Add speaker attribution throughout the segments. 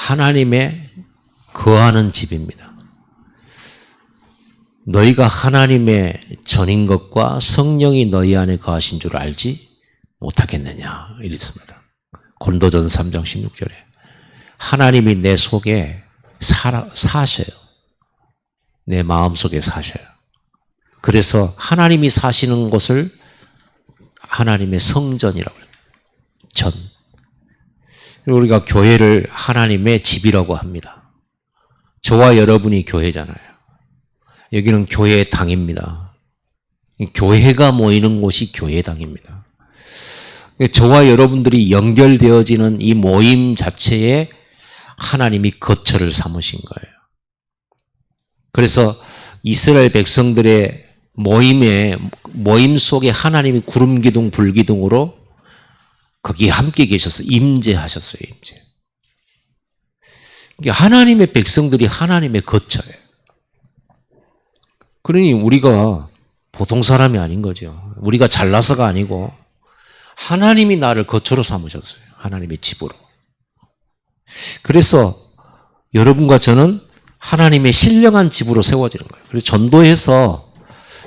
Speaker 1: 하나님의 거하는 집입니다. 너희가 하나님의 전인 것과 성령이 너희 안에 거하신 줄 알지 못하겠느냐 이랬습니다. 고린도전서 3장 16절에 하나님이 내 속에 사셔요. 내 마음속에 사셔요. 그래서 하나님이 사시는 곳을 하나님의 성전이라고 해요. 전. 우리가 교회를 하나님의 집이라고 합니다. 저와 여러분이 교회잖아요. 여기는 교회의 당입니다. 교회가 모이는 곳이 교회당입니다. 저와 여러분들이 연결되어지는 이 모임 자체에 하나님이 거처를 삼으신 거예요. 그래서 이스라엘 백성들의 모임 속에 하나님이 구름 기둥 불 기둥으로 거기에 함께 계셔서 임재하셨어요. 임재. 하나님의 백성들이 하나님의 거처예요. 그러니 우리가 보통 사람이 아닌 거죠. 우리가 잘나서가 아니고 하나님이 나를 거처로 삼으셨어요. 하나님의 집으로. 그래서 여러분과 저는 하나님의 신령한 집으로 세워지는 거예요. 그래서 전도해서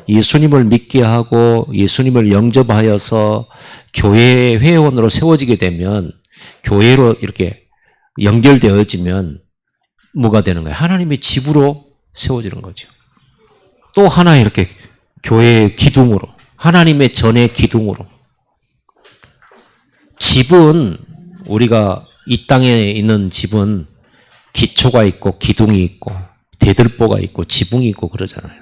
Speaker 1: 예수님을 믿게 하고 예수님을 영접하여서 교회 회원으로 세워지게 되면 교회로 이렇게 연결되어지면 뭐가 되는 거예요? 하나님의 집으로 세워지는 거죠. 또 하나 이렇게 교회의 기둥으로 하나님의 전의 기둥으로 집은 우리가 이 땅에 있는 집은 기초가 있고 기둥이 있고 대들보가 있고 지붕이 있고 그러잖아요.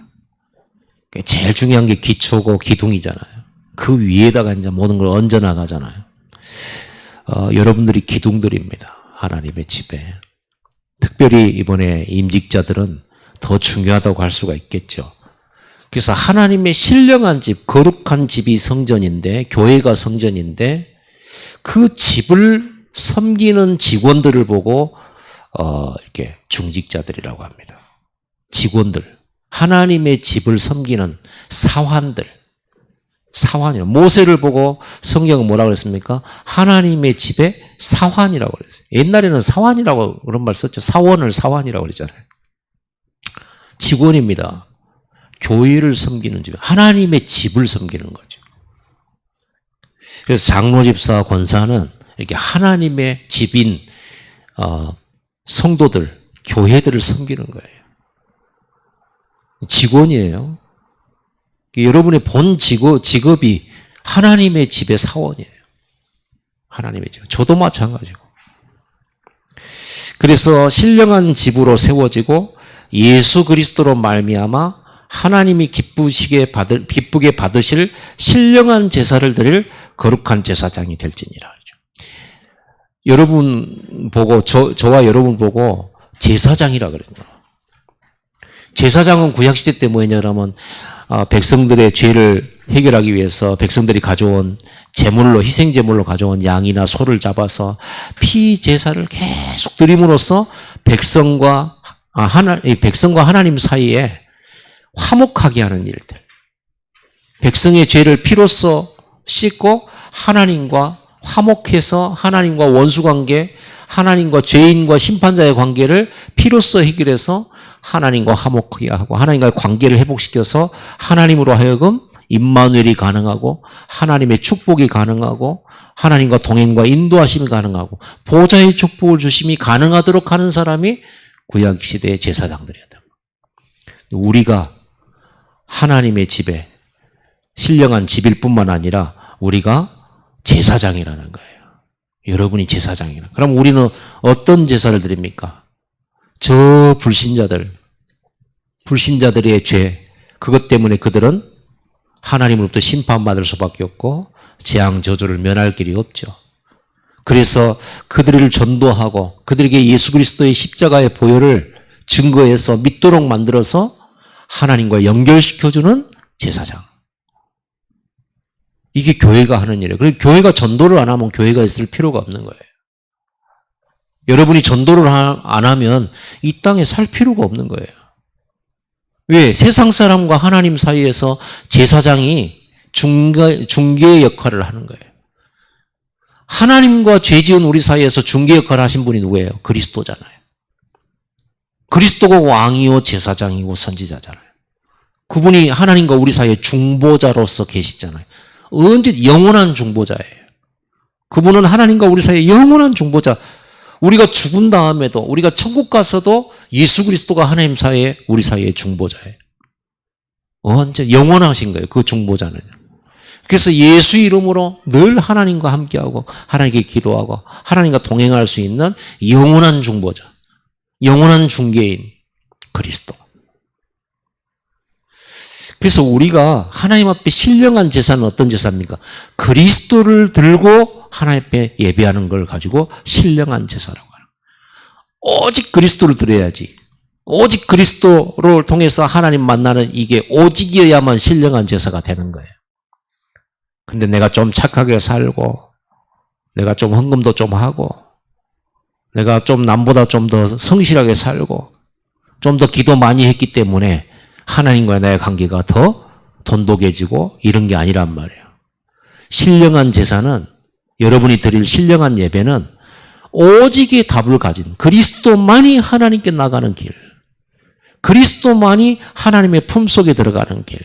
Speaker 1: 제일 중요한 게 기초고 기둥이잖아요. 그 위에다가 이제 모든 걸 얹어 나가잖아요. 여러분들이 기둥들입니다. 하나님의 집에. 특별히 이번에 임직자들은 더 중요하다고 할 수가 있겠죠. 그래서 하나님의 신령한 집, 거룩한 집이 성전인데, 교회가 성전인데, 그 집을 섬기는 직원들을 보고 이렇게 중직자들이라고 합니다. 직원들. 하나님의 집을 섬기는 사환들. 사환이요. 모세를 보고 성경은 뭐라고 그랬습니까? 하나님의 집의 사환이라고 그랬어요. 옛날에는 사환이라고 그런 말 썼죠. 사원을 사환이라고 그랬잖아요. 직원입니다. 교회를 섬기는 집, 하나님의 집을 섬기는 거죠. 그래서 장로, 집사, 권사는 이렇게 하나님의 집인 성도들, 교회들을 섬기는 거예요. 직원이에요. 여러분의 본 직업이 하나님의 집의 사원이에요. 하나님의 집. 저도 마찬가지고. 그래서 신령한 집으로 세워지고 예수 그리스도로 말미암아 하나님이 기쁘게 받으실 신령한 제사를 드릴 거룩한 제사장이 될지니라. 여러분 보고 저와 여러분 보고 제사장이라 그랬죠. 제사장은 구약시대 때 뭐였냐면 백성들의 죄를 해결하기 위해서 백성들이 가져온 제물로 희생제물로 가져온 양이나 소를 잡아서 피 제사를 계속 드림으로써 백성과 하나님 사이에 화목하게 하는 일들. 백성의 죄를 피로써 씻고 하나님과 화목해서 하나님과 원수관계, 하나님과 죄인과 심판자의 관계를 피로써 해결해서 하나님과 화목하게 하고 하나님과의 관계를 회복시켜서 하나님으로 하여금 임마누엘이 가능하고 하나님의 축복이 가능하고 하나님과 동행과 인도하심이 가능하고 보좌의 축복을 주심이 가능하도록 하는 사람이 구약시대의 제사장들이었다. 우리가 하나님의 집에 신령한 집일 뿐만 아니라 우리가 제사장이라는 거예요. 여러분이 제사장이라. 그럼 우리는 어떤 제사를 드립니까? 저 불신자들의 죄, 그것 때문에 그들은 하나님으로부터 심판받을 수밖에 없고 재앙 저주를 면할 길이 없죠. 그래서 그들을 전도하고 그들에게 예수 그리스도의 십자가의 보혈을 증거해서 믿도록 만들어서 하나님과 연결시켜주는 제사장. 이게 교회가 하는 일이에요. 그리고 교회가 전도를 안 하면 교회가 있을 필요가 없는 거예요. 여러분이 전도를 안 하면 이 땅에 살 필요가 없는 거예요. 왜? 세상 사람과 하나님 사이에서 제사장이 중개의 역할을 하는 거예요. 하나님과 죄 지은 우리 사이에서 중개 역할을 하신 분이 누구예요? 그리스도잖아요. 그리스도가 왕이요 제사장이고 선지자잖아요. 그분이 하나님과 우리 사이에 중보자로서 계시잖아요. 언제 영원한 중보자예요. 그분은 하나님과 우리 사이에 영원한 중보자. 우리가 죽은 다음에도 우리가 천국 가서도 예수 그리스도가 하나님 사이에 우리 사이에 중보자예요. 언제 영원하신 거예요. 그 중보자는. 그래서 예수 이름으로 늘 하나님과 함께하고 하나님께 기도하고 하나님과 동행할 수 있는 영원한 중보자, 영원한 중개인 그리스도. 그래서 우리가 하나님 앞에 신령한 제사는 어떤 제사입니까? 그리스도를 들고 하나님 앞에 예배하는 걸 가지고 신령한 제사라고 하는 거예요. 오직 그리스도를 드려야지. 오직 그리스도를 통해서 하나님 만나는 이게 오직이어야만 신령한 제사가 되는 거예요. 근데 내가 좀 착하게 살고 내가 좀 헌금도 좀 하고 내가 좀 남보다 좀 더 성실하게 살고 좀 더 기도 많이 했기 때문에 하나님과의 나의 관계가 더 돈독해지고 이런 게 아니란 말이에요. 신령한 제사는 여러분이 드릴 신령한 예배는 오직의 답을 가진 그리스도만이 하나님께 나가는 길, 그리스도만이 하나님의 품속에 들어가는 길,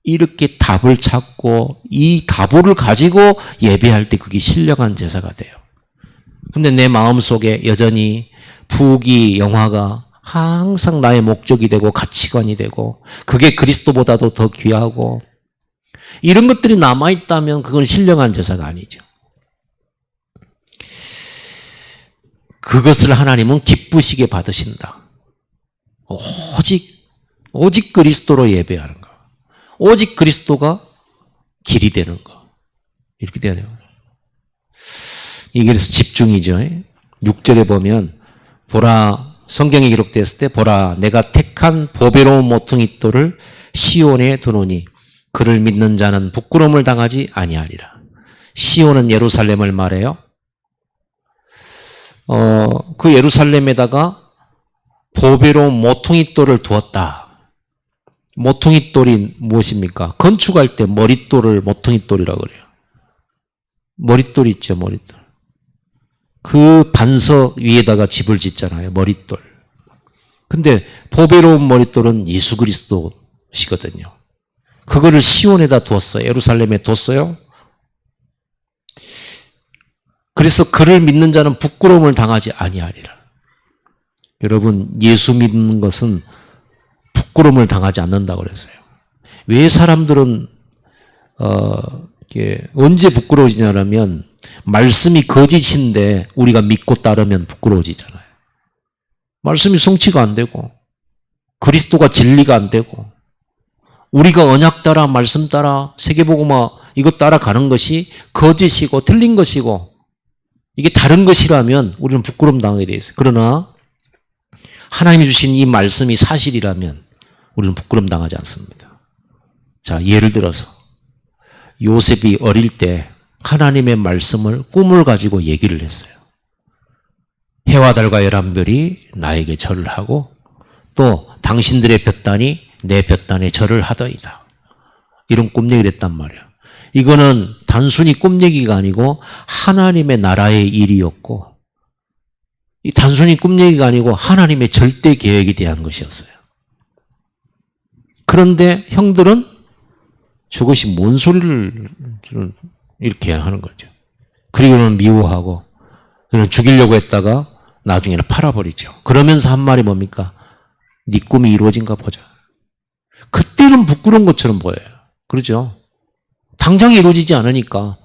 Speaker 1: 이렇게 답을 찾고 이 답을 가지고 예배할 때 그게 신령한 제사가 돼요. 근데 내 마음속에 여전히 부귀 영화가 항상 나의 목적이 되고 가치관이 되고 그게 그리스도보다도 더 귀하고 이런 것들이 남아있다면 그건 신령한 제사가 아니죠. 그것을 하나님은 기쁘시게 받으신다. 오직 그리스도로 예배하는 거. 오직 그리스도가 길이 되는 거. 이렇게 돼야 돼요. 이게 그래서 집중이죠. 6절에 보면 보라, 성경에 기록되었을 때 보라 내가 택한 보배로운 모퉁이돌을 시온에 두노니 그를 믿는 자는 부끄러움을 당하지 아니하리라. 시온은 예루살렘을 말해요. 그 예루살렘에다가 보배로운 모퉁이돌을 두었다. 모퉁이돌이 무엇입니까? 건축할 때 머릿돌을 모퉁이돌이라고 그래요. 머릿돌 있죠, 머릿돌. 그 반석 위에다가 집을 짓잖아요, 머릿돌. 근데 보배로운 머릿돌은 예수 그리스도시거든요. 그거를 시온에다 두었어요. 예루살렘에 뒀어요. 그래서 그를 믿는 자는 부끄러움을 당하지 아니하리라. 여러분, 예수 믿는 것은 부끄러움을 당하지 않는다고 그랬어요. 왜 사람들은 언제 부끄러워지냐면 말씀이 거짓인데 우리가 믿고 따르면 부끄러워지잖아요. 말씀이 성취가 안 되고 그리스도가 진리가 안 되고 우리가 언약 따라 말씀 따라 세계복음화 이거 따라가는 것이 거짓이고 틀린 것이고 이게 다른 것이라면 우리는 부끄러움 당하게 돼 있어요. 그러나 하나님이 주신 이 말씀이 사실이라면 우리는 부끄러움 당하지 않습니다. 자, 예를 들어서 요셉이 어릴 때 하나님의 말씀을 꿈을 가지고 얘기를 했어요. 해와 달과 열한 별이 나에게 절을 하고 또 당신들의 볕단이 내 볕단에 절을 하더이다. 이런 꿈 얘기를 했단 말이에요. 이거는 단순히 꿈 얘기가 아니고 하나님의 나라의 일이었고 이 단순히 꿈 얘기가 아니고 하나님의 절대 계획에 대한 것이었어요. 그런데 형들은 저것이 뭔 소리를 이렇게 하는 거죠. 그리고는 미워하고 그는 죽이려고 했다가 나중에는 팔아버리죠. 그러면서 한 말이 뭡니까? 네 꿈이 이루어진가 보자. 그때는 부끄러운 것처럼 보여요. 그렇죠? 당장 이루어지지 않으니까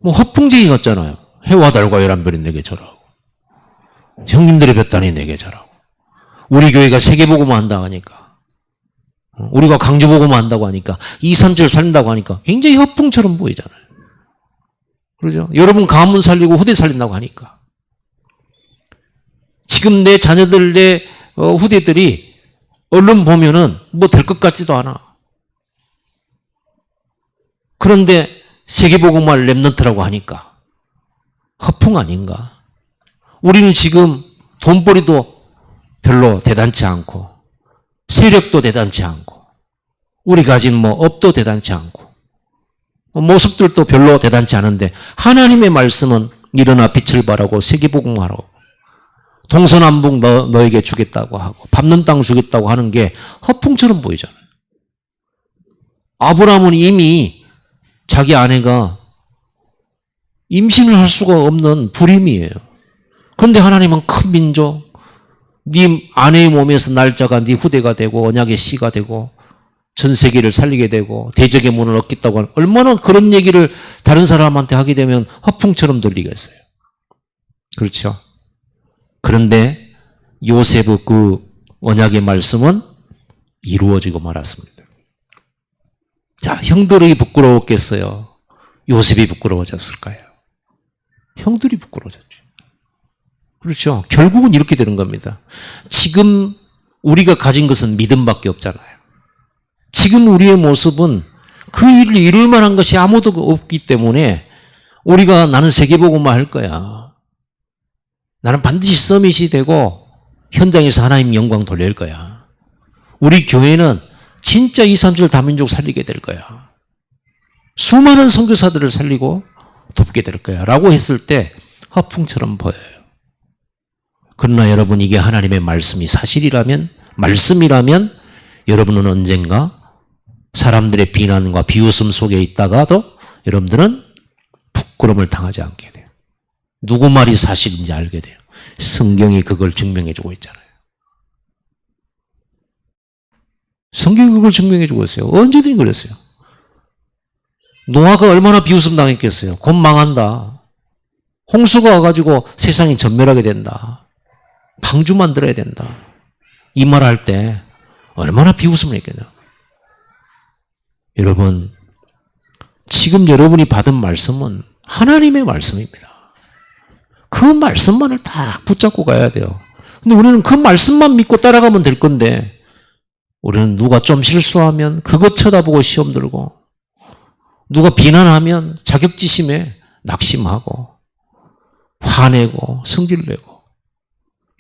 Speaker 1: 뭐 허풍쟁이 같잖아요. 해와 달과 열한 별이 내게 절하고 형님들의 볕단이 내게 절하고 우리 교회가 세계복음화 한다고 하니까 우리가 강주복음화 한다고 하니까 2, 3절 살린다고 하니까 굉장히 허풍처럼 보이잖아요. 그렇죠? 여러분 가문 살리고 후대 살린다고 하니까 지금 내 자녀들 내 후대들이 얼른 보면은 뭐 될 것 같지도 않아. 그런데 세계복음화를 랩넌트라고 하니까 허풍 아닌가? 우리는 지금 돈벌이도 별로 대단치 않고 세력도 대단치 않고 우리 가진 뭐 업도 대단치 않고 모습들도 별로 대단치 않은데 하나님의 말씀은 일어나 빛을 발하고 세계복음하라고 동서남북 너에게 주겠다고 하고 밟는 땅 주겠다고 하는 게 허풍처럼 보이잖아요. 아브라함은 이미 자기 아내가 임신을 할 수가 없는 불임이에요. 그런데 하나님은 큰 민족, 네 아내의 몸에서 날짜가 네 후대가 되고 언약의 씨가 되고 전 세계를 살리게 되고 대적의 문을 얻겠다고 하는, 얼마나 그런 얘기를 다른 사람한테 하게 되면 허풍처럼 들리겠어요. 그렇죠? 그런데 요셉의 그 언약의 말씀은 이루어지고 말았습니다. 자, 형들이 부끄러웠겠어요? 요셉이 부끄러워졌을까요? 형들이 부끄러워졌죠. 그렇죠? 결국은 이렇게 되는 겁니다. 지금 우리가 가진 것은 믿음밖에 없잖아요. 지금 우리의 모습은 그 일을 이룰 만한 것이 아무도 없기 때문에 우리가 나는 세계복음화 할 거야. 나는 반드시 서밋이 되고 현장에서 하나님 영광 돌릴 거야. 우리 교회는 진짜 2, 3절 다민족 살리게 될 거야. 수많은 선교사들을 살리고 돕게 될 거야. 라고 했을 때 허풍처럼 보여요. 그러나 여러분, 이게 하나님의 말씀이 사실이라면, 말씀이라면 여러분은 언젠가 사람들의 비난과 비웃음 속에 있다가도 여러분들은 부끄러움을 당하지 않게 돼요. 누구 말이 사실인지 알게 돼요. 성경이 그걸 증명해 주고 있잖아요. 성경이 그걸 증명해 주고 있어요. 언제든지 그랬어요. 노아가 얼마나 비웃음 당했겠어요. 곧 망한다. 홍수가 와가지고 세상이 전멸하게 된다. 방주 만들어야 된다. 이 말 할 때 얼마나 비웃음을 했겠냐. 여러분, 지금 여러분이 받은 말씀은 하나님의 말씀입니다. 그 말씀만을 딱 붙잡고 가야 돼요. 근데 우리는 그 말씀만 믿고 따라가면 될 건데, 우리는 누가 좀 실수하면 그것 쳐다보고 시험 들고, 누가 비난하면 자격지심에 낙심하고, 화내고, 성질내고.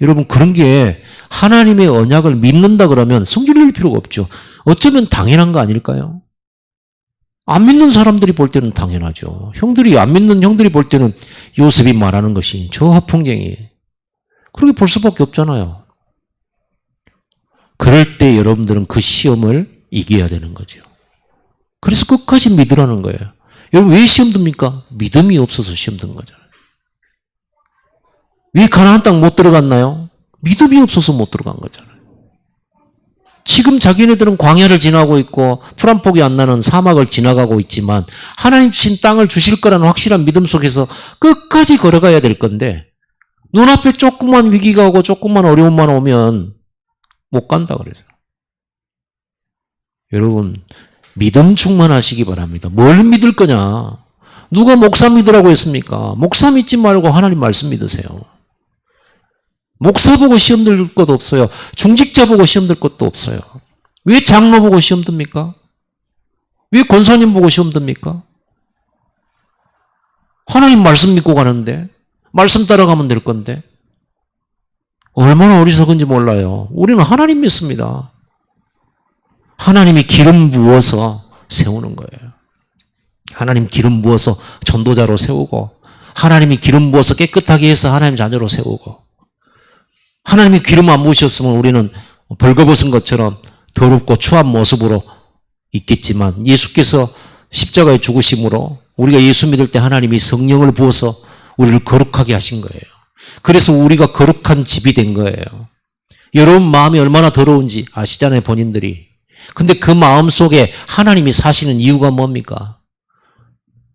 Speaker 1: 여러분, 그런 게 하나님의 언약을 믿는다 그러면 성질낼 필요가 없죠. 어쩌면 당연한 거 아닐까요? 안 믿는 사람들이 볼 때는 당연하죠. 안 믿는 형들이 볼 때는 요셉이 말하는 것이 저 허풍쟁이. 그렇게 볼 수밖에 없잖아요. 그럴 때 여러분들은 그 시험을 이겨야 되는 거죠. 그래서 끝까지 믿으라는 거예요. 여러분, 왜 시험 듭니까? 믿음이 없어서 시험 든 거잖아요. 왜 가나안 땅 못 들어갔나요? 믿음이 없어서 못 들어간 거잖아요. 지금 자기네들은 광야를 지나고 있고 풀 한 폭이 안 나는 사막을 지나가고 있지만 하나님 주신 땅을 주실 거라는 확실한 믿음 속에서 끝까지 걸어가야 될 건데, 눈앞에 조그만 위기가 오고 조그만 어려움만 오면 못 간다 그래서. 여러분, 믿음 충만하시기 바랍니다. 뭘 믿을 거냐? 누가 목사 믿으라고 했습니까? 목사 믿지 말고 하나님 말씀 믿으세요. 목사 보고 시험 들 것도 없어요. 중직자 보고 시험 들 것도 없어요. 왜 장로 보고 시험 듭니까? 왜 권사님 보고 시험 듭니까? 하나님 말씀 믿고 가는데, 말씀 따라가면 될 건데, 얼마나 어리석은지 몰라요. 우리는 하나님 믿습니다. 하나님이 기름 부어서 세우는 거예요. 하나님 기름 부어서 전도자로 세우고, 하나님이 기름 부어서 깨끗하게 해서 하나님 자녀로 세우고, 하나님이 기름 안 부으셨으면 우리는 벌거벗은 것처럼 더럽고 추한 모습으로 있겠지만, 예수께서 십자가에 죽으심으로 우리가 예수 믿을 때 하나님이 성령을 부어서 우리를 거룩하게 하신 거예요. 그래서 우리가 거룩한 집이 된 거예요. 여러분 마음이 얼마나 더러운지 아시잖아요, 본인들이. 근데 그 마음 속에 하나님이 사시는 이유가 뭡니까?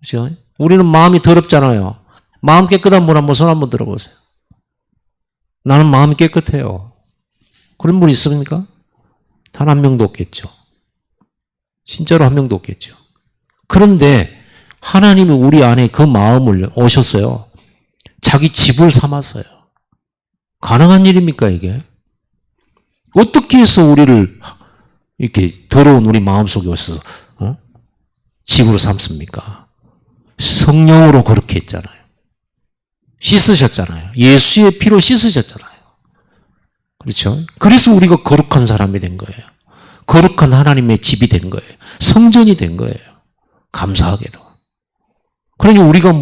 Speaker 1: 그렇죠? 우리는 마음이 더럽잖아요. 마음 깨끗한 분 한번 손 한번 들어보세요. 나는 마음이 깨끗해요. 그런 분 있습니까? 단 한 명도 없겠죠. 진짜로 한 명도 없겠죠. 그런데 하나님이 우리 안에 그 마음을 오셨어요. 자기 집을 삼았어요. 가능한 일입니까, 이게? 어떻게 해서 우리를 이렇게 더러운 우리 마음속에 오셔서 집으로 삼습니까? 성령으로 그렇게 했잖아요. 씻으셨잖아요. 예수의 피로 씻으셨잖아요. 그렇죠? 그래서 우리가 거룩한 사람이 된 거예요. 거룩한 하나님의 집이 된 거예요. 성전이 된 거예요. 감사하게도. 그러니 우리가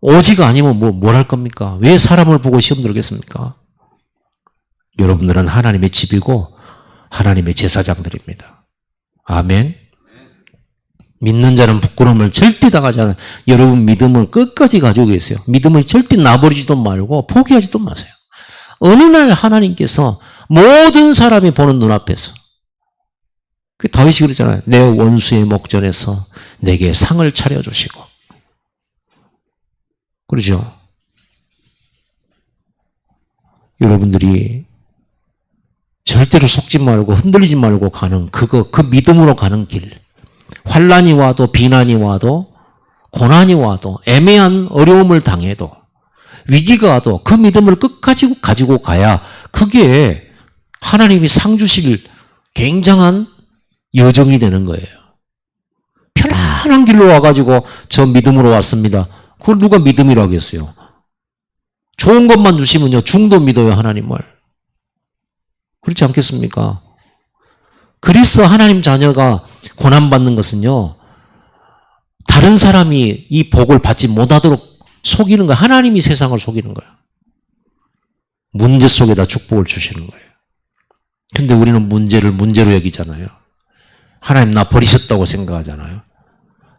Speaker 1: 오지가 아니면 뭘 할 겁니까? 왜 사람을 보고 시험 들겠습니까? 여러분들은 하나님의 집이고 하나님의 제사장들입니다. 아멘. 믿는 자는 부끄러움을 절대 당하지 않아요. 여러분 믿음을 끝까지 가지고 계세요. 믿음을 절대 놔버리지도 말고 포기하지도 마세요. 어느 날 하나님께서 모든 사람이 보는 눈앞에서, 그 다윗이 그러잖아요. 내 원수의 목전에서 내게 상을 차려주시고. 그러죠. 여러분들이 절대로 속지 말고 흔들리지 말고 가는 그 믿음으로 가는 길. 환난이 와도 비난이 와도 고난이 와도 애매한 어려움을 당해도 위기가 와도 그 믿음을 끝까지 가지고 가야 그게 하나님이 상 주실 굉장한 여정이 되는 거예요. 편안한 길로 와가지고 저 믿음으로 왔습니다. 그걸 누가 믿음이라고 하겠어요? 좋은 것만 주시면요 중도 믿어요 하나님을. 그렇지 않겠습니까? 그래서 하나님 자녀가 고난받는 것은요 다른 사람이 이 복을 받지 못하도록 속이는 거예요. 하나님이 세상을 속이는 거예요. 문제 속에다 축복을 주시는 거예요. 근데 우리는 문제를 문제로 여기잖아요. 하나님 나 버리셨다고 생각하잖아요.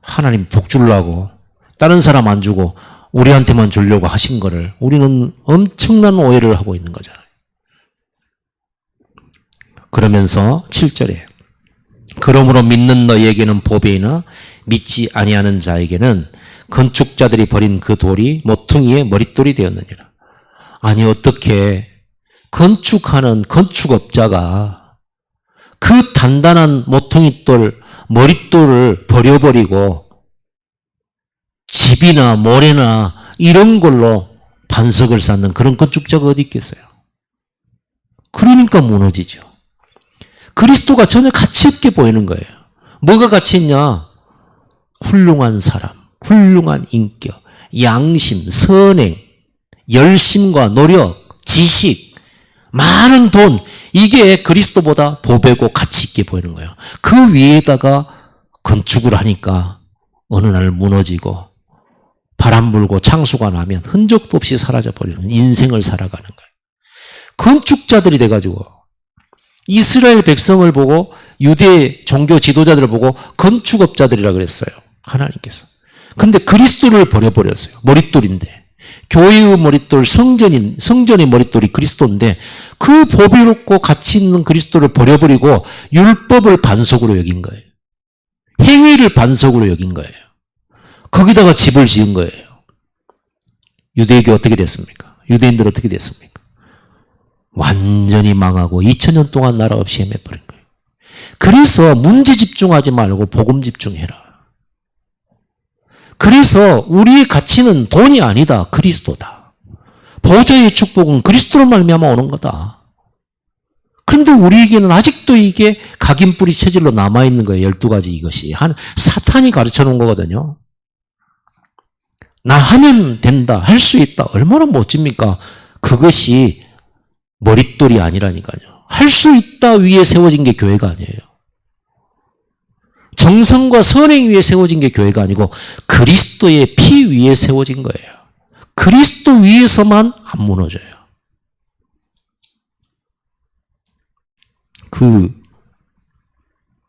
Speaker 1: 하나님 복 주려고 다른 사람 안 주고 우리한테만 주려고 하신 거를 우리는 엄청난 오해를 하고 있는 거잖아요. 그러면서 7절에 그러므로 믿는 너희에게는 보배이나 믿지 아니하는 자에게는 건축자들이 버린 그 돌이 모퉁이의 머릿돌이 되었느니라. 아니 어떻게 건축하는 건축업자가 그 단단한 모퉁이돌 머릿돌을 버려버리고 집이나 모래나 이런 걸로 반석을 쌓는 그런 건축자가 어디 있겠어요? 그러니까 무너지죠. 그리스도가 전혀 가치 없게 보이는 거예요. 뭐가 가치 있냐? 훌륭한 사람, 훌륭한 인격, 양심, 선행, 열심과 노력, 지식, 많은 돈, 이게 그리스도보다 보배고 가치 있게 보이는 거예요. 그 위에다가 건축을 하니까 어느 날 무너지고 바람 불고 창수가 나면 흔적도 없이 사라져버리는 인생을 살아가는 거예요. 건축자들이 돼가지고 이스라엘 백성을 보고 유대 종교 지도자들을 보고 건축업자들이라 그랬어요. 하나님께서. 근데 그리스도를 버려버렸어요. 머릿돌인데. 교회의 머릿돌, 성전의 머릿돌이 그리스도인데 그 보배롭고 가치 있는 그리스도를 버려버리고 율법을 반석으로 여긴 거예요. 행위를 반석으로 여긴 거예요. 거기다가 집을 지은 거예요. 유대인이 어떻게 됐습니까? 유대인들 어떻게 됐습니까? 완전히 망하고 2000년 동안 나라 없이 헤매버린 거예요. 그래서 문제 집중하지 말고 복음 집중해라. 그래서 우리의 가치는 돈이 아니다. 그리스도다. 보좌의 축복은 그리스도로 말미암아 오는 거다. 그런데 우리에게는 아직도 이게 각인뿌리 체질로 남아있는 거예요. 12가지 이것이. 사탄이 가르쳐 놓은 거거든요. 나 하면 된다. 할 수 있다. 얼마나 멋집니까? 그것이 머릿돌이 아니라니까요. 할 수 있다 위에 세워진 게 교회가 아니에요. 정성과 선행 위에 세워진 게 교회가 아니고 그리스도의 피 위에 세워진 거예요. 그리스도 위에서만 안 무너져요.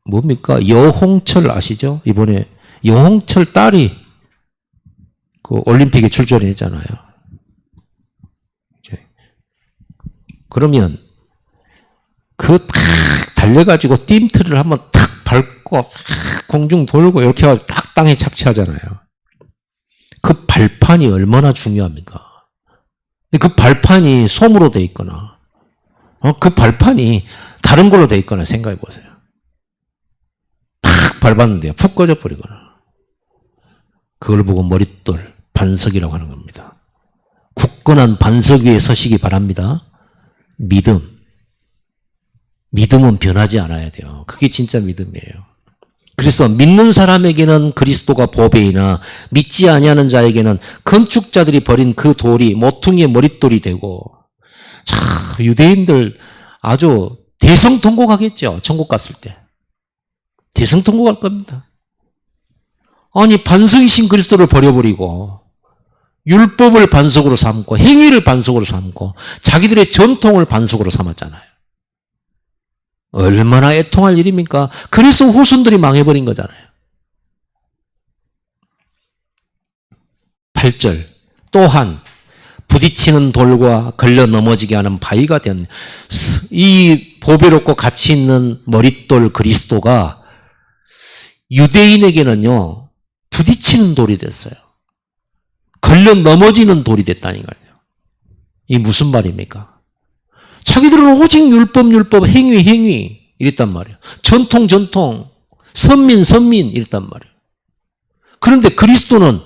Speaker 1: 뭡니까? 여홍철 아시죠? 이번에 여홍철 딸이 그 올림픽에 출전했잖아요. 그러면 팍 달려가지고 띠임트를 한번 탁 밟고 팍 공중 돌고 이렇게 해서 딱 땅에 착지하잖아요. 그 발판이 얼마나 중요합니까? 근데 그 발판이 솜으로 돼 있거나 그 발판이 다른 걸로 돼 있거나 생각해 보세요. 팍 밟았는데요. 푹 꺼져 버리거나. 그걸 보고 머릿돌, 반석이라고 하는 겁니다. 굳건한 반석 위에 서시기 바랍니다. 믿음은 변하지 않아야 돼요. 그게 진짜 믿음이에요. 그래서 믿는 사람에게는 그리스도가 보배이나 믿지 아니하는 자에게는 건축자들이 버린 그 돌이 모퉁이의 머릿돌이 되고. 자, 유대인들 아주 대성통곡하겠죠. 천국 갔을 때. 대성통곡할 겁니다. 아니 반석이신 그리스도를 버려버리고 율법을 반석으로 삼고 행위를 반석으로 삼고 자기들의 전통을 반석으로 삼았잖아요. 얼마나 애통할 일입니까? 그래서 후손들이 망해버린 거잖아요. 8절 또한 부딪히는 돌과 걸려 넘어지게 하는 바위가 된 이 보배롭고 가치 있는 머릿돌 그리스도가 유대인에게는요 부딪히는 돌이 됐어요. 걸려 넘어지는 돌이 됐다니까요. 이게 무슨 말입니까? 자기들은 오직 율법 행위 이랬단 말이에요. 전통 선민 이랬단 말이에요. 그런데 그리스도는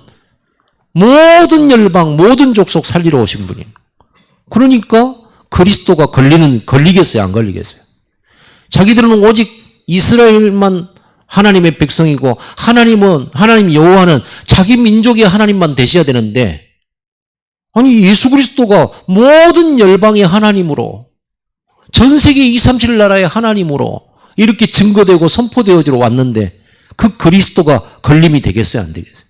Speaker 1: 모든 열방 모든 족속 살리러 오신 분이에요. 그러니까 그리스도가 걸리겠어요 안 걸리겠어요? 자기들은 오직 이스라엘만 하나님의 백성이고 하나님 여호와는 자기 민족의 하나님만 되셔야 되는데 아니 예수 그리스도가 모든 열방의 하나님으로 전 세계 237 나라의 하나님으로 이렇게 증거되고 선포되어지러 왔는데 그 그리스도가 걸림이 되겠어요 안 되겠어요?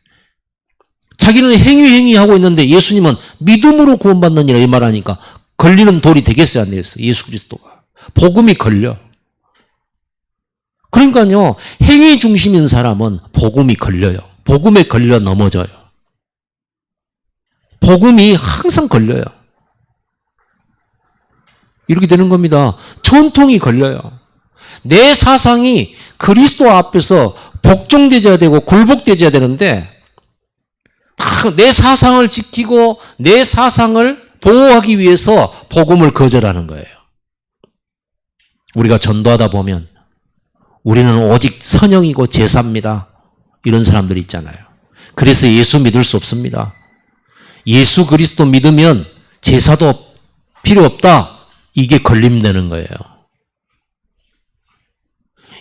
Speaker 1: 자기는 행위하고 있는데 예수님은 믿음으로 구원받느니라 이 말하니까 걸리는 돌이 되겠어요 안 되겠어요? 예수 그리스도가 복음이 걸려. 그러니까요 행위 중심인 사람은 복음이 걸려요. 복음에 걸려 넘어져요. 복음이 항상 걸려요. 이렇게 되는 겁니다. 전통이 걸려요. 내 사상이 그리스도 앞에서 복종되어야 되고 굴복되어야 되는데 내 사상을 지키고 내 사상을 보호하기 위해서 복음을 거절하는 거예요. 우리가 전도하다 보면 우리는 오직 선영이고 제사입니다. 이런 사람들이 있잖아요. 그래서 예수 믿을 수 없습니다. 예수 그리스도 믿으면 제사도 필요 없다. 이게 걸림되는 거예요.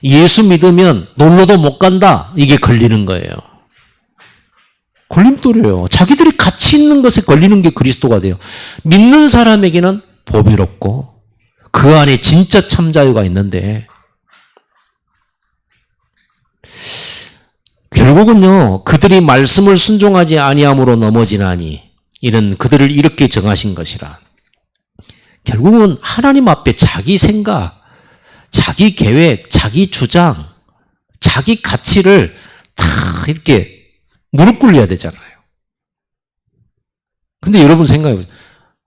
Speaker 1: 예수 믿으면 놀러도 못 간다. 이게 걸리는 거예요. 걸림돌이에요. 자기들이 가치 있는 것에 걸리는 게 그리스도가 돼요. 믿는 사람에게는 보배롭고 그 안에 진짜 참 자유가 있는데 결국은요 그들이 말씀을 순종하지 아니함으로 넘어지나니 이는 그들을 이렇게 정하신 것이라. 결국은 하나님 앞에 자기 생각, 자기 계획, 자기 주장, 자기 가치를 다 이렇게 무릎 꿇려야 되잖아요. 근데 여러분 생각해보세요.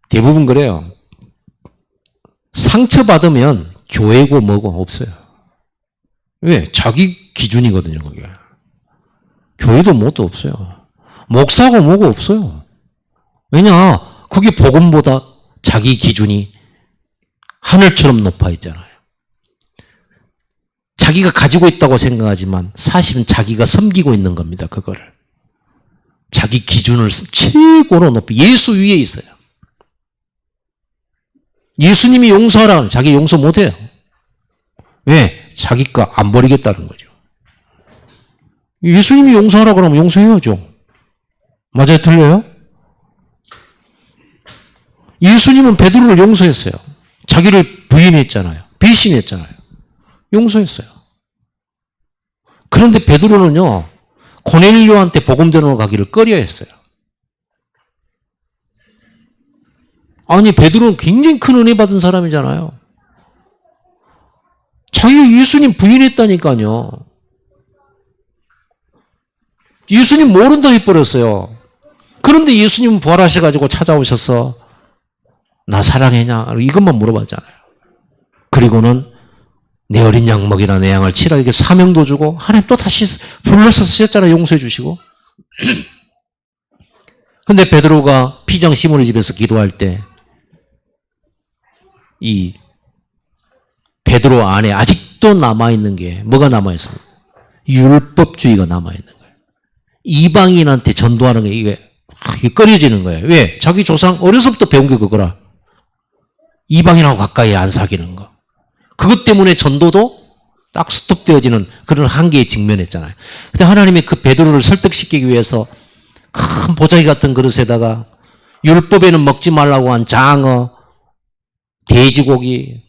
Speaker 1: 대부분 그래요. 상처받으면 교회고 뭐고 없어요. 왜? 자기 기준이거든요, 그게. 교회도 뭐도 없어요. 목사고 뭐고 없어요. 왜냐? 그게 복음보다 자기 기준이 하늘처럼 높아 있잖아요. 자기가 가지고 있다고 생각하지만 사실은 자기가 섬기고 있는 겁니다, 그거를. 자기 기준을 최고로 높이 예수 위에 있어요. 예수님이 용서하라 자기 용서 못해요. 왜? 자기 거 안 버리겠다는 거죠. 예수님이 용서하라 그러면 용서해야죠. 맞아요? 틀려요? 예수님은 베드로를 용서했어요. 자기를 부인했잖아요. 배신했잖아요. 용서했어요. 그런데 베드로는요. 고넬료한테 복음 전하러 가기를 꺼려했어요. 아니 베드로는 굉장히 큰 은혜 받은 사람이잖아요. 자기가 예수님 부인했다니까요. 예수님 모른다 해버렸어요. 그런데 예수님은 부활하셔가지고 찾아오셔서 나 사랑했냐? 이것만 물어봤잖아요. 그리고는 내 어린 양 먹이라 내 양을 치라 이렇게 사명도 주고 하나님 또 다시 불러서 쓰셨잖아요. 용서해 주시고. 근데 베드로가 피장 시몬의 집에서 기도할 때 이 베드로 안에 아직도 남아있는 게 뭐가 남아있습니까? 율법주의가 남아있는 거예요. 이방인한테 전도하는 게 이게 꺼려지는 거예요. 왜? 자기 조상 어려서부터 배운 게 그거라. 이방인하고 가까이 안 사귀는 거. 그것 때문에 전도도 딱 스톱되어지는 그런 한계에 직면했잖아요. 근데 하나님이 그 베드로를 설득시키기 위해서 큰 보자기 같은 그릇에다가 율법에는 먹지 말라고 한 장어, 돼지고기,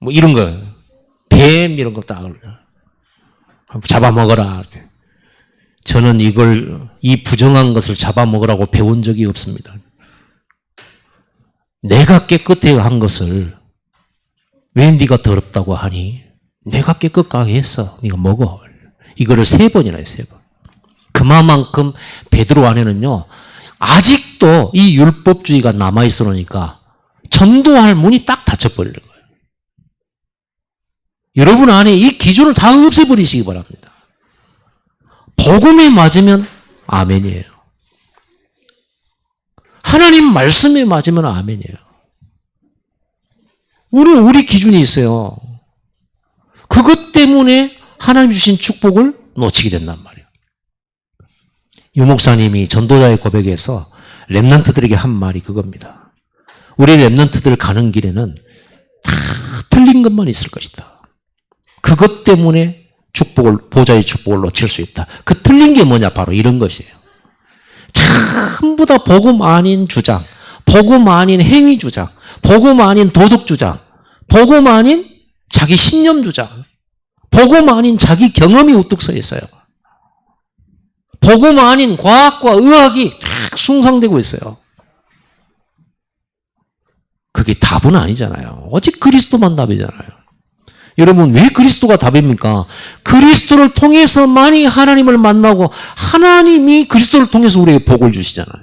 Speaker 1: 뭐 이런 거, 뱀 이런 거 딱 잡아먹어라. 저는 이 부정한 것을 잡아먹으라고 배운 적이 없습니다. 내가 깨끗하게 한 것을 왜 네가 더럽다고 하니? 내가 깨끗하게 했어. 네가 먹어. 이거를 3번이나 해요. 3번. 그만큼 베드로 안에는요. 아직도 이 율법주의가 남아있어 놓으니까 전도할 문이 딱 닫혀버리는 거예요. 여러분 안에 이 기준을 다 없애버리시기 바랍니다. 복음에 맞으면 아멘이에요. 하나님 말씀에 맞으면 아멘이에요. 우리 기준이 있어요. 그것 때문에 하나님 주신 축복을 놓치게 된단 말이에요. 유 목사님이 전도자의 고백에서 렘넌트들에게 한 말이 그겁니다. 우리 렘넌트들 가는 길에는 다 틀린 것만 있을 것이다. 그것 때문에 보좌의 축복을 놓칠 수 있다. 그 틀린 게 뭐냐? 바로 이런 것이에요. 전부 다 복음 아닌 주장, 복음 아닌 행위 주장, 복음 아닌 도덕 주장, 복음 아닌 자기 신념 주장, 복음 아닌 자기 경험이 우뚝 서 있어요. 복음 아닌 과학과 의학이 쫙 숭상되고 있어요. 그게 답은 아니잖아요. 오직 그리스도만 답이잖아요. 여러분, 왜 그리스도가 답입니까? 그리스도를 통해서만이 하나님을 만나고 하나님이 그리스도를 통해서 우리에게 복을 주시잖아요.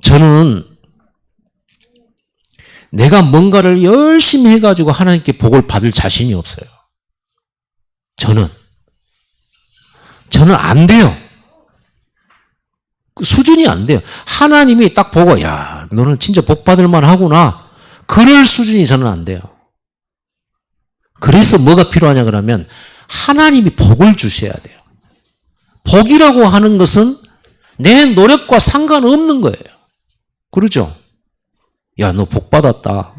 Speaker 1: 저는 내가 뭔가를 열심히 해가지고 하나님께 복을 받을 자신이 없어요. 저는 안 돼요. 그 수준이 안 돼요. 하나님이 딱 보고, 야, 너는 진짜 복 받을 만하구나. 그럴 수준이 저는 안 돼요. 그래서 뭐가 필요하냐 그러면 하나님이 복을 주셔야 돼요. 복이라고 하는 것은 내 노력과 상관없는 거예요. 그러죠? 야, 너 복 받았다.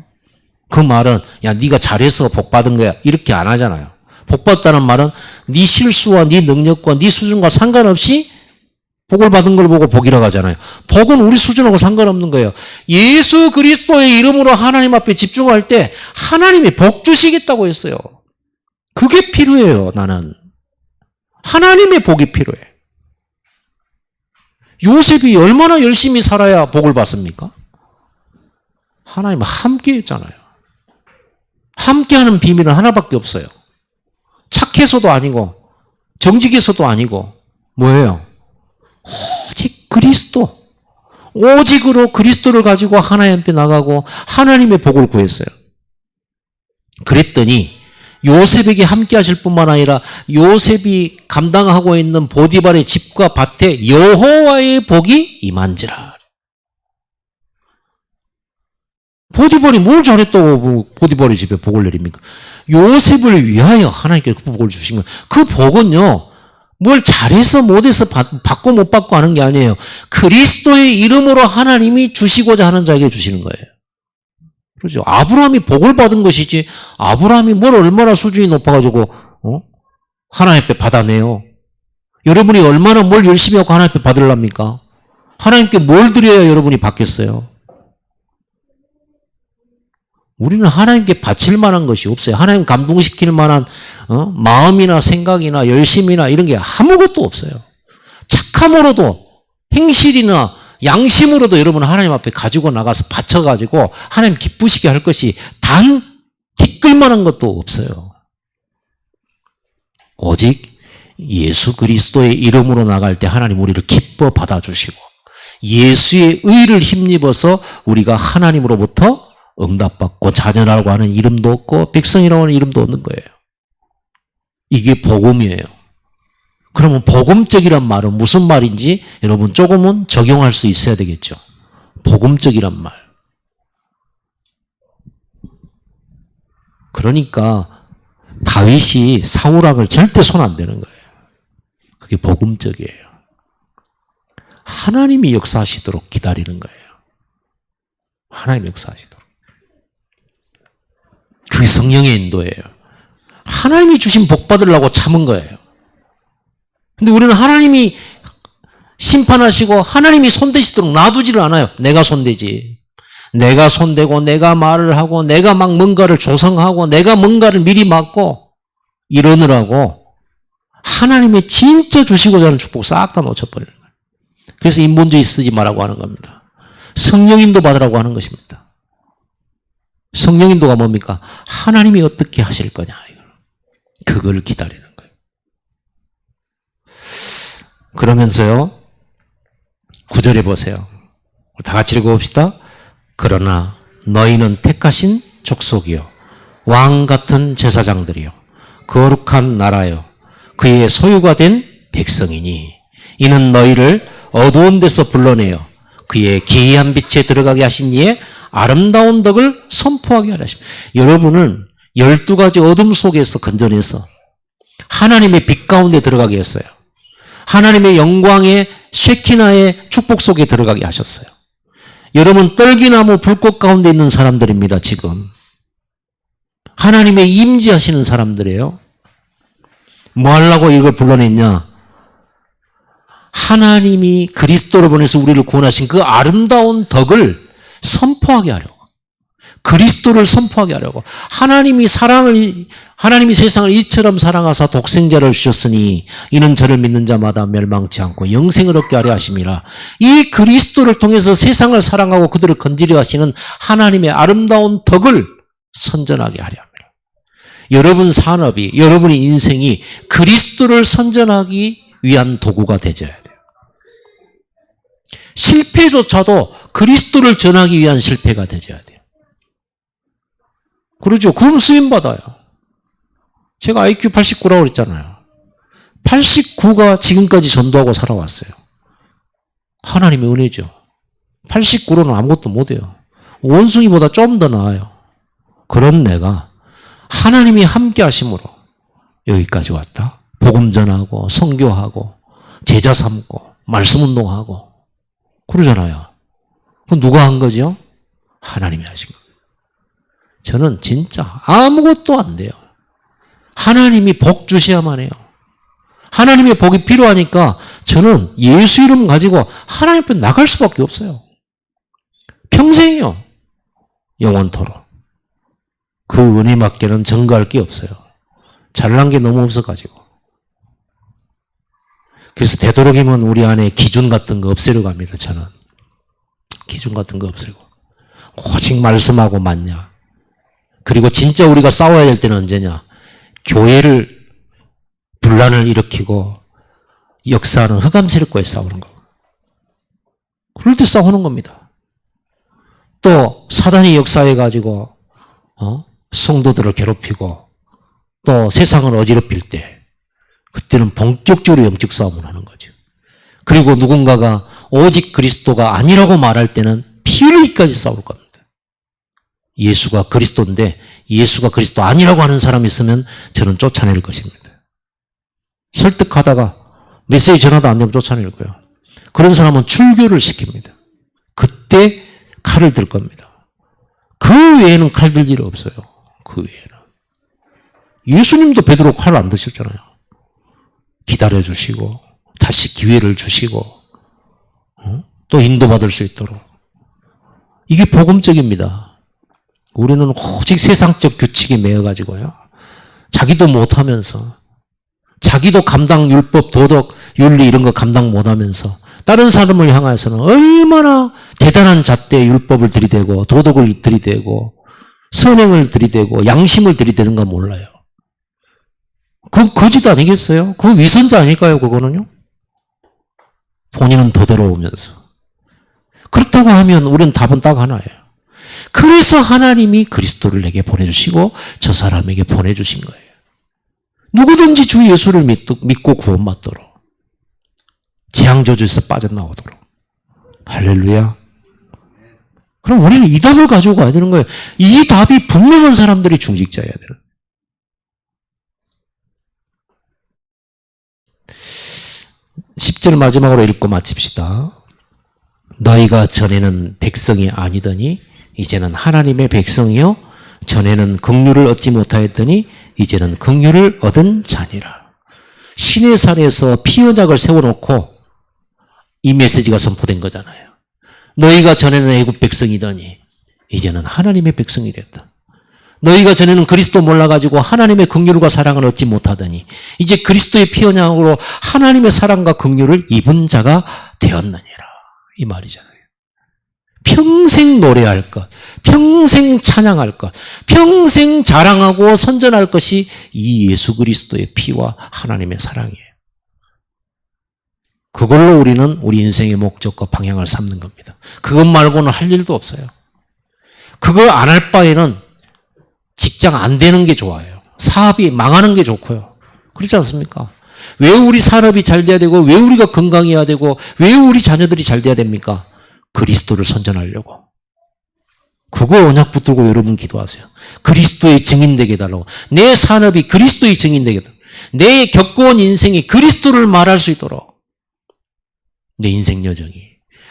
Speaker 1: 그 말은 야, 네가 잘해서 복 받은 거야. 이렇게 안 하잖아요. 복 받다는 말은 네 실수와 네 능력과 네 수준과 상관없이 복을 받은 걸 보고 복이라고 하잖아요. 복은 우리 수준하고 상관없는 거예요. 예수 그리스도의 이름으로 하나님 앞에 집중할 때 하나님이 복 주시겠다고 했어요. 그게 필요해요, 나는. 하나님의 복이 필요해. 요셉이 얼마나 열심히 살아야 복을 받습니까? 하나님은 함께 했잖아요. 함께하는 비밀은 하나밖에 없어요. 착해서도 아니고 정직해서도 아니고 뭐예요? 오직 그리스도. 오직으로 그리스도를 가지고 하나님 앞에 나가고 하나님의 복을 구했어요. 그랬더니 요셉에게 함께 하실 뿐만 아니라 요셉이 감당하고 있는 보디발의 집과 밭에 여호와의 복이 임한지라. 보디발이 뭘 잘했다고 보디발의 집에 복을 내립니까? 요셉을 위하여 하나님께 그 복을 주신 거예요. 그 복은요, 뭘 잘해서 못해서 받고 못 받고 하는 게 아니에요. 그리스도의 이름으로 하나님이 주시고자 하는 자에게 주시는 거예요. 그렇죠? 아브라함이 복을 받은 것이지 아브라함이 뭘 얼마나 수준이 높아가지고 하나님 앞에 받아내요. 여러분이 얼마나 뭘 열심히 하고 하나님 앞에 받으랍니까? 하나님께 뭘 드려야 여러분이 받겠어요? 우리는 하나님께 바칠 만한 것이 없어요. 하나님 감동시킬 만한 마음이나 생각이나 열심이나 이런 게 아무것도 없어요. 착함으로도 행실이나 양심으로도 여러분 하나님 앞에 가지고 나가서 바쳐가지고 하나님 기쁘시게 할 것이 단 티끌 만한 것도 없어요. 오직 예수 그리스도의 이름으로 나갈 때 하나님 우리를 기뻐 받아주시고 예수의 의를 힘입어서 우리가 하나님으로부터 응답받고 자녀라고 하는 이름도 없고 백성이라고 하는 이름도 없는 거예요. 이게 복음이에요. 그러면 복음적이란 말은 무슨 말인지 여러분 조금은 적용할 수 있어야 되겠죠. 복음적이란 말. 그러니까 다윗이 사울왕을 절대 손 안 대는 거예요. 그게 복음적이에요. 하나님이 역사하시도록 기다리는 거예요. 하나님이 역사하시도록. 그게 성령의 인도예요. 하나님이 주신 복 받으려고 참은 거예요. 근데 우리는 하나님이 심판하시고 하나님이 손대시도록 놔두지를 않아요. 내가 손대지. 내가 손대고 내가 말을 하고 내가 막 뭔가를 조성하고 내가 뭔가를 미리 막고 이러느라고 하나님의 진짜 주시고자 하는 축복 싹 다 놓쳐버리는 거예요. 그래서 인본주의 쓰지 말라고 하는 겁니다. 성령인도 받으라고 하는 것입니다. 성령인도가 뭡니까? 하나님이 어떻게 하실 거냐. 그걸 기다리는 거예요. 그러면서요, 9절에 보세요. 다 같이 읽어봅시다. 그러나 너희는 택하신 족속이요, 왕 같은 제사장들이요, 거룩한 나라요, 그의 소유가 된 백성이니 이는 너희를 어두운 데서 불러내어 그의 기이한 빛에 들어가게 하신 이의 아름다운 덕을 선포하게 하라 하십니다. 여러분은 12가지 어둠 속에서 건져내서 하나님의 빛 가운데 들어가게 했어요. 하나님의 영광의 쉐키나의 축복 속에 들어가게 하셨어요. 여러분 떨기나무 불꽃 가운데 있는 사람들입니다. 지금 하나님의 임재하시는 사람들이에요. 뭐 하려고 이걸 불러냈냐? 하나님이 그리스도를 보내서 우리를 구원하신 그 아름다운 덕을 선포하게 하려고, 그리스도를 선포하게 하려고. 하나님이 세상을 이처럼 사랑하사 독생자를 주셨으니 이는 저를 믿는 자마다 멸망치 않고 영생을 얻게 하려 하심이라. 이 그리스도를 통해서 세상을 사랑하고 그들을 건지려 하시는 하나님의 아름다운 덕을 선전하게 하려 합니다. 여러분 산업이, 여러분의 인생이 그리스도를 선전하기 위한 도구가 되어야 돼요. 실패조차도 그리스도를 전하기 위한 실패가 되어야 돼요. 그러죠. 그럼 쓰임받아요. 제가 IQ 89라고 그랬잖아요. 89가 지금까지 전도하고 살아왔어요. 하나님의 은혜죠. 89로는 아무것도 못해요. 원숭이보다 좀 더 나아요. 그런 내가 하나님이 함께 하심으로 여기까지 왔다. 복음 전하고 선교하고 제자 삼고 말씀 운동하고 그러잖아요. 그럼 누가 한 거죠? 하나님이 하신 거예요. 저는 진짜 아무것도 안 돼요. 하나님이 복 주셔야만 해요. 하나님의 복이 필요하니까 저는 예수 이름 가지고 하나님 앞에 나갈 수밖에 없어요. 평생이요. 영원토록. 그 은혜밖에는 증거할 게 없어요. 잘난 게 너무 없어가지고. 그래서 되도록이면 우리 안에 기준 같은 거 없애려고 합니다. 저는. 기준 같은 거 없애고. 오직 말씀하고 맞냐. 그리고 진짜 우리가 싸워야 될 때는 언제냐. 교회를 분란을 일으키고 역사하는 흑암세력과의 싸우는 거. 그럴 때 싸우는 겁니다. 또 사단이 역사해가지고 성도들을 괴롭히고 또 세상을 어지럽힐 때 그때는 본격적으로 영적 싸움을 하는 거죠. 그리고 누군가가 오직 그리스도가 아니라고 말할 때는 피 흘리기까지 싸울 겁니다. 예수가 그리스도인데 예수가 그리스도 아니라고 하는 사람이 있으면 저는 쫓아낼 것입니다. 설득하다가 메시지 전하다 안 되면 쫓아낼 거예요. 그런 사람은 출교를 시킵니다. 그때 칼을 들 겁니다. 그 외에는 칼 들 일 없어요. 그 외에는. 예수님도 베드로 칼 안 드셨잖아요. 기다려주시고 다시 기회를 주시고 또 인도받을 수 있도록. 이게 복음적입니다. 우리는 오직 세상적 규칙에 매여가지고요. 자기도 못하면서 자기도 감당 율법, 도덕, 윤리 이런 거 감당 못하면서 다른 사람을 향해서는 얼마나 대단한 잣대의 율법을 들이대고 도덕을 들이대고 선행을 들이대고 양심을 들이대는가 몰라요. 그건 거짓 아니겠어요? 그건 위선자 아닐까요? 그거는요. 본인은 더더러우면서. 그렇다고 하면 우리는 답은 딱 하나예요. 그래서 하나님이 그리스도를 내게 보내주시고 저 사람에게 보내주신 거예요. 누구든지 주 예수를 믿고 구원받도록, 재앙저주에서 빠져나오도록. 할렐루야. 그럼 우리는 이 답을 가지고 가야 되는 거예요. 이 답이 분명한 사람들이 중직자여야 되는 거예요. 10절 마지막으로 읽고 마칩시다. 너희가 전에는 백성이 아니더니 이제는 하나님의 백성이요 전에는 긍휼을 얻지 못하였더니 이제는 긍휼을 얻은 자니라. 시내산에서 피언약을 세워놓고 이 메시지가 선포된 거잖아요. 너희가 전에는 애굽 백성이더니 이제는 하나님의 백성이 됐다. 너희가 전에는 그리스도 몰라가지고 하나님의 긍휼과 사랑을 얻지 못하더니 이제 그리스도의 피 언약으로 하나님의 사랑과 긍휼을 입은 자가 되었느니라. 이 말이잖아요. 평생 노래할 것, 평생 찬양할 것, 평생 자랑하고 선전할 것이 이 예수 그리스도의 피와 하나님의 사랑이에요. 그걸로 우리는 우리 인생의 목적과 방향을 삼는 겁니다. 그것 말고는 할 일도 없어요. 그거 안 할 바에는 직장 안 되는 게 좋아요. 사업이 망하는 게 좋고요. 그렇지 않습니까? 왜 우리 산업이 잘 돼야 되고, 왜 우리가 건강해야 되고, 왜 우리 자녀들이 잘 돼야 됩니까? 그리스도를 선전하려고. 그거 언약 붙들고 여러분 기도하세요. 그리스도의 증인 되게 해달라고. 내 산업이 그리스도의 증인 되게 해달라고. 내 겪어온 인생이 그리스도를 말할 수 있도록. 내 인생 여정이.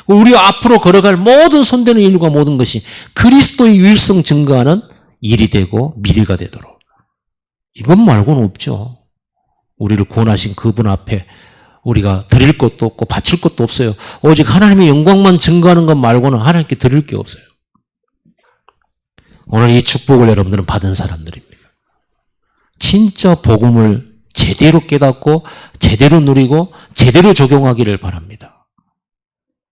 Speaker 1: 우리 앞으로 걸어갈 모든 손대는 일과 모든 것이 그리스도의 유일성 증거하는 일이 되고 미래가 되도록. 이것 말고는 없죠. 우리를 구원하신 그분 앞에 우리가 드릴 것도 없고 바칠 것도 없어요. 오직 하나님의 영광만 증거하는 것 말고는 하나님께 드릴 게 없어요. 오늘 이 축복을 여러분들은 받은 사람들입니다. 진짜 복음을 제대로 깨닫고 제대로 누리고 제대로 적용하기를 바랍니다.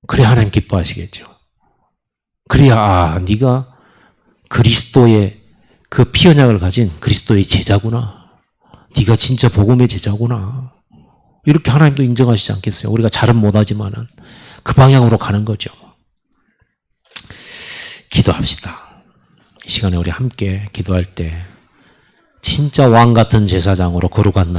Speaker 1: 그래야 하나님 기뻐하시겠죠. 그래야 네가 그리스도의 그 피 언약을 가진 그리스도의 제자구나. 네가 진짜 복음의 제자구나. 이렇게 하나님도 인정하시지 않겠어요? 우리가 잘은 못하지만은 그 방향으로 가는 거죠. 기도합시다. 이 시간에 우리 함께 기도할 때 진짜 왕 같은 제사장으로 거룩한 날